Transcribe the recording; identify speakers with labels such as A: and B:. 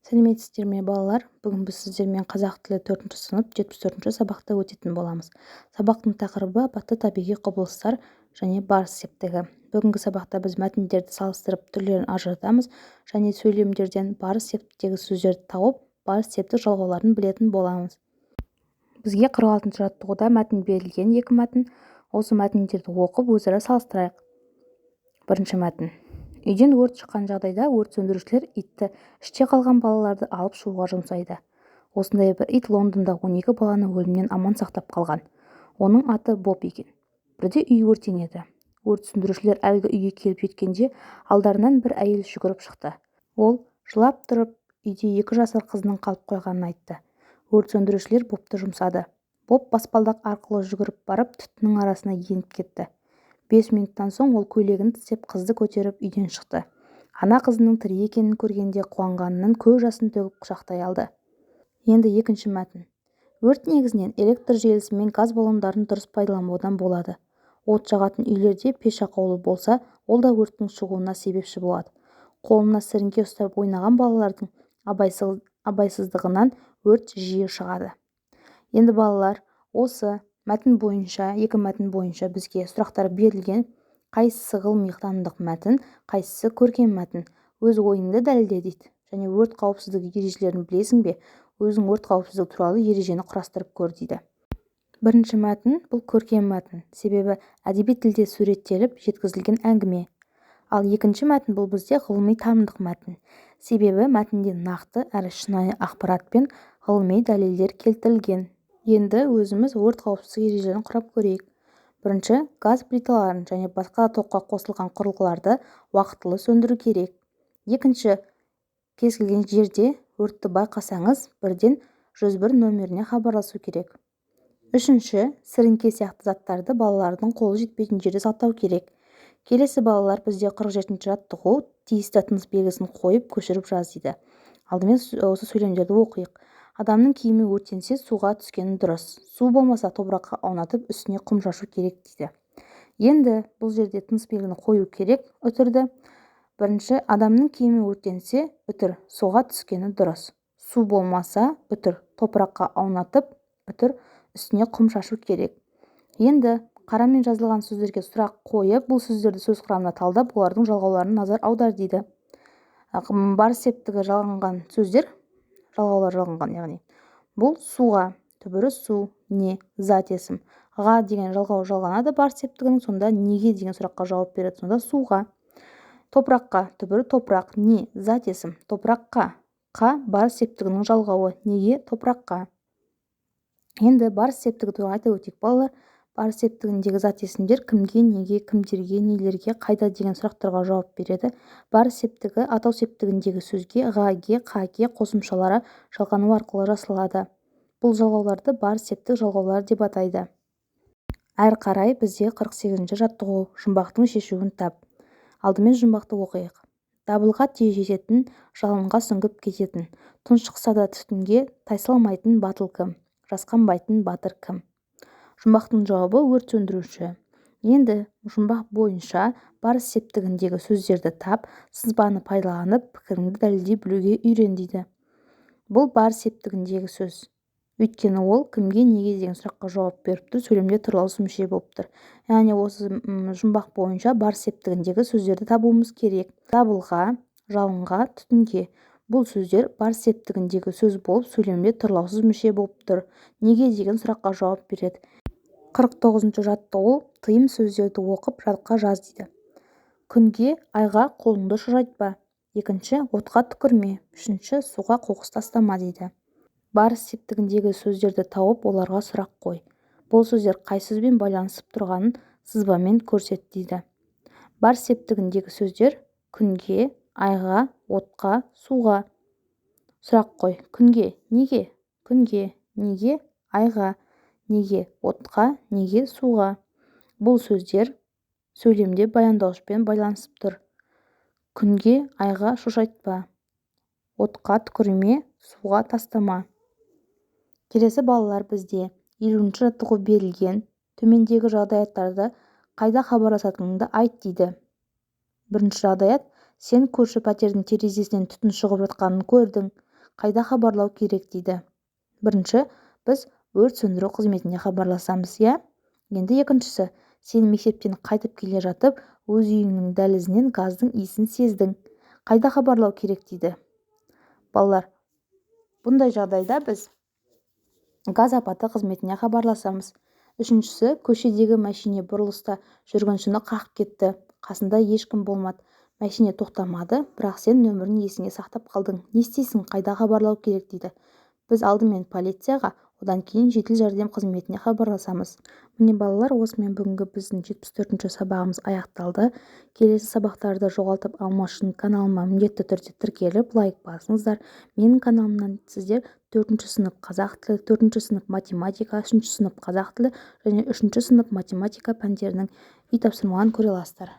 A: Сәлеметсіздер ме балалар? Бүгін біз сіздермен қазақ тілі 4 сынып 74 сабақта өтетін боламыз. Сабақтың тақырыбы апатты табиғи құбылыстар және барыс септігі. Бүгінгі сабақта біз мәтіндерді салыстырып түрлерін ажыратамыз және сөйлемдерден барыс септігі сөздерді тауып, барыс септік жалғауларын білетін боламыз. Бізге 46-шы жаттығуда мәтін берілген, екі мәтін. Осы мәтіндерді оқып, өзара салыстырайық. Бірінші мәтін. Үйден өрт шыққан жағдайда өрт сөндірушілер итті іште қалған балаларды алып шығуға жұмсайды. Осындай бір ит Лондонда 12 баланы өлімнен аман сақтап қалған. Оның аты Боб екен. Бірде үй өртенеді. Өрт сөндірушілер әлгі үйге келіп жеткенде алдарынан бір әйел жүгіріп шықты. Ол жылап тұрып үйде 2 жасар қызының қалып қойғанын айтты. Өрт сөндірушілер Бобты жұмсады. Боб баспалдақ арқылы жүгіріп барып түтіннің арасына еніп кетті. 5 минуттан соң ол көйлегін тістеп қызды көтеріп үйден шықты. Ана қызының тірі екенін көргенде қуанғанынан көз жасын төгіп құшақтай алды. Енді екінші мәтін. Өрт негізінен электр желісі мен газ баллондарын дұрыс пайдаланбаудан болады. От жағатын үйлерде пеш ақаулы болса, ол да өрттің шығуына себепші болады. Қолына сіріңке ұстап ойнаған балалардың абайсыздығынан өрт жиі шығады. Енді балалар, осы мәтін бойынша, екі мәтін бойынша бізге сұрақтар берілген. Қайсысы ғылыми танымдық мәтін, қайсысы көркем мәтін? Өз ойыңды дәлелде дейді. Және өрт қауіпсіздігі ережелерін білесің бе? Өзің өрт қауіпсіздігі туралы ережені құрастырып көр дейді. Бірінші мәтін бұл көркем мәтін, себебі әдеби тілде суреттеліп жеткізілген әңгіме. Ал екінші мәтін бұл бізде ғылыми танымдық мәтін, себебі мәтінде нақты әрі шынайы ақпарат пен ғылыми дәлелдер келтірілген. Енді өзіміз өрт қауіпсіздігі ережелерін құрап көрейік. Бірінші, газ плиталарын және басқа тоққа қосылған құрылғыларды уақытылы сөндіру керек. Екінші, кез келген жерде өртті байқасаңыз, бірден 101 нөміріне хабарласу керек. Үшінші, сіріңке сияқты заттарды балалардың қолы жетпейтін жерде сақтау керек. Келесі балалар, бізде 47-ші жаттығу тиісті тыныс белгісін қойып көшіріп жаз дейді. Алдымен осы сөйлемдерді оқиық. Адамның киімі өртенсе, суға түскені дұрыс. Су болмаса, топыраққа аунатып, үстіне құм шашу керек дейді. Енді бұл жерде тыныс белгіні қою керек үтірді. Бірінші, адамның киімі өртенсе, үтір, суға түскені дұрыс. Су болмаса, үтір, топыраққа аунатып, үтір, үстіне құм шашу керек. Енді қарамен жазылған сөздерге сұрақ қойып, бұл сөздерді сөз құрамына талдап, олардың жалғауларына назар аудар дейді. Барыс септігі жалғанған сөздер, жалғаулар жалғанған, яғни бұл суға, түбірі су, не, зат есім. Ға деген жалғау жалғанады барыс септігінің, сонда неге деген сұраққа жауап береді, сонда суға. Топыраққа, түбірі топырақ, не, зат есім. Топыраққа, қа барыс септігінің жалғауы, неге, топыраққа. Енді барыс септігі туралы айта өтейік балалар. Барыс септігіндегі зат есімдер кімге, неге, кімдерге, нелерге, қайда деген сұрақтарға жауап береді. Барыс септігі атау септігіндегі сөзге ға, ге, қа, ге қосымшалары жалғану арқылы жасалады. Бұл жалғауларды барыс септік жалғаулар деп атайды. Әр қарай бізде 48-ші жаттығу жұмбақтың шешуін тап. Алдымен жұмбақты оқиық. Дабылға тез жететін, жалынға сүңгіп кететін, тұншықса да түтінге тайсалмайтын батыл кім? Жасқанбайтын батыр кім? Жұмбақтың жауабы өрт сөндіруші. Енді жұмбақ бойынша барыс септігіндегі сөздерді тап, сызбаны пайдаланып, пікіріңді дәлелдей білуге үйрен дейді. Бұл барыс септігіндегі сөз. Өйткені ол кімге, неге деген сұраққа жауап беріп тұр, сөйлемде тұрлаусыз мүше болып тұр. Яғни осы жұмбақ бойынша барыс септігіндегі сөздерді табуымыз керек. Дабылға, жалынға, түтінге. Бұл сөздер барыс септігіндегі сөз болып, сөйлемде тұрлаусыз мүше болып тұр. Неге деген сұраққа жауап береді. 49-ші жаттығу тыйым сөздерді оқып жадқа жаз дейді. Күнге, айға қолыңды шыжайтпа. Екінші, отқа түкірме. Үшінші, суға қоқыс тастама дейді. Барыс септігіндегі сөздерді тауып, оларға сұрақ қой. Бұл сөздер қай сөзбен байланысып тұрғанын сызбамен көрсет дейді. Барыс септігіндегі сөздер күнге, айға, отқа, суға. Сұрақ қой. Күнге, неге? Күнге, неге? Айға, неге? Отқа, неге? Суға. Бұл сөздер сөйлемде баяндаушымен байланысып тұр. Күнге, айға шошайтпа. Отқа түкірме, суға тастама. Келесі балалар бізде 50-ші жаттығу берілген. Төмендегі жағдаяттарды қайда хабарласатыныңды айт дейді. Бірінші жағдаят, сен көрші пәтердің терезесінен түтін шығып жатқанын көрдің. қайда хабарлау керек дейді. Бірінші, біз өрт сөндіру қызметіне хабарласамыз, иә? Енді екіншісі, сен мектептен қайтып келе жатып, өз үйіңнің дәлізінен газдың иісін сездің. Қайда хабарлау керек дейді. Балалар, бұндай жағдайда біз газ апаты қызметіне хабарласамыз. Үшіншісі, көшедегі мәшине бұрылыста жүргіншіні қағып кетті. Қасында ешкім болмады. Мәшине тоқтамады, бірақ сен нөмірін есіңе сақтап қалдың. Не істейсің? Қайда хабарлау керек дейді. Біз алдымен полицияға, одан кейін жедел жәрдем қызметіне хабарласамыз. Міне балалар, осымен бүгінгі біздің 74-ші сабағымыз аяқталды. Келесі сабақтарды жоғалтып алмас үшін каналыма міндетті түрде тіркеліп, лайк басыңыздар. Менің каналымнан сіздер 4-ші сынып қазақ тілі, 4-ші сынып математика, 3-ші сынып қазақ тілі және 3-ші сынып математика пәндерінің үй тапсырмаларын көре аласыздар.